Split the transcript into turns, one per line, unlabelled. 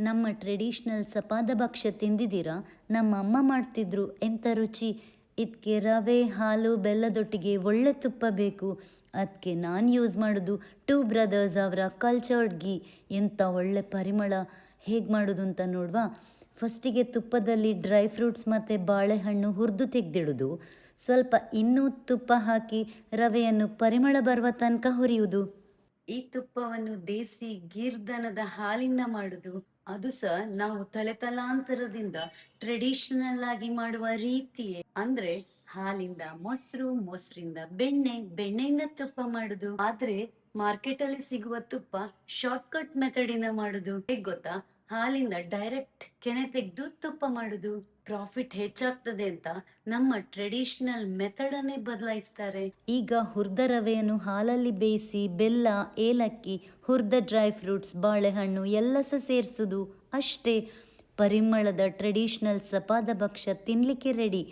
ನಮ್ಮ ಟ್ರೆಡಿಷ್ನಲ್ ಸಪಾದ ಭಕ್ಷ್ಯ ತಿಂದಿದ್ದೀರಾ? ನಮ್ಮ ಅಮ್ಮ ಮಾಡ್ತಿದ್ರು, ಎಂಥ ರುಚಿ! ಇದಕ್ಕೆ ರವೆ ಹಾಲು ಬೆಲ್ಲದೊಟ್ಟಿಗೆ ಒಳ್ಳೆ ತುಪ್ಪ ಬೇಕು. ಅದಕ್ಕೆ ನಾನು ಯೂಸ್ ಮಾಡೋದು ಟೂ ಬ್ರದರ್ಸ್ ಅವರ ಕಲ್ಚರ್ಡ್ ಗೀ. ಎಂಥ ಒಳ್ಳೆ ಪರಿಮಳ! ಹೇಗೆ ಮಾಡೋದು ಅಂತ ನೋಡುವ. ಫಸ್ಟಿಗೆ ತುಪ್ಪದಲ್ಲಿ ಡ್ರೈ ಫ್ರೂಟ್ಸ್ ಮತ್ತು ಬಾಳೆಹಣ್ಣು ಹುರಿದು ತೆಗೆದಿಡೋದು. ಸ್ವಲ್ಪ ಇನ್ನೂ ತುಪ್ಪ ಹಾಕಿ ರವೆಯನ್ನು ಪರಿಮಳ ಬರುವ ತನಕ ಹುರಿಯುವುದು. ಈ ತುಪ್ಪವನ್ನು ದೇಸಿ ಗೀರ್ದನದ ಹಾಲಿಂದ ಮಾಡುದು. ಅದು ಸಹ ನಾವು ತಲೆತಲಾಂತರದಿಂದ ಟ್ರೆಡಿಷನಲ್ ಆಗಿ ಮಾಡುವ ರೀತಿಯೇ. ಅಂದ್ರೆ ಹಾಲಿಂದ ಮೊಸರು, ಮೊಸರಿಂದ ಬೆಣ್ಣೆ, ಬೆಣ್ಣೆಯಿಂದ ತುಪ್ಪ ಮಾಡುದು. ಆದ್ರೆ ಮಾರ್ಕೆಟ್ ಅಲ್ಲಿ ಸಿಗುವ ತುಪ್ಪ ಶಾರ್ಟ್ಕಟ್ ಮೆಥಡಿನ ಮಾಡುದು. ಹೇಗ್ ಗೊತ್ತಾ? ಹಾಲಿಂದ ಡೈರೆಕ್ಟ್ ಕೆನೆ ತೆಗೆದು ತುಪ್ಪ ಮಾಡುದು. ಪ್ರಾಫಿಟ್ ಹೆಚ್ಚಾಗ್ತದೆ ಅಂತ ನಮ್ಮ ಟ್ರೆಡಿಷನಲ್ ಮೆಥಡ್ ಅನ್ನೇ ಬದಲಾಯಿಸ್ತಾರೆ. ಈಗ ಹುರಿದ ರವೆಯನ್ನು ಹಾಲಲ್ಲಿ ಬೇಯಿಸಿ ಬೆಲ್ಲ, ಏಲಕ್ಕಿ, ಹುರಿದ ಡ್ರೈ ಫ್ರೂಟ್ಸ್, ಬಾಳೆಹಣ್ಣು ಎಲ್ಲ ಸಹ ಸೇರಿಸುದು. ಅಷ್ಟೇ, ಪರಿಮಳದ ಟ್ರೆಡಿಷನಲ್ ಸಪಾದ ಭಕ್ಷ್ಯ ತಿನ್ಲಿಕ್ಕೆ ರೆಡಿ.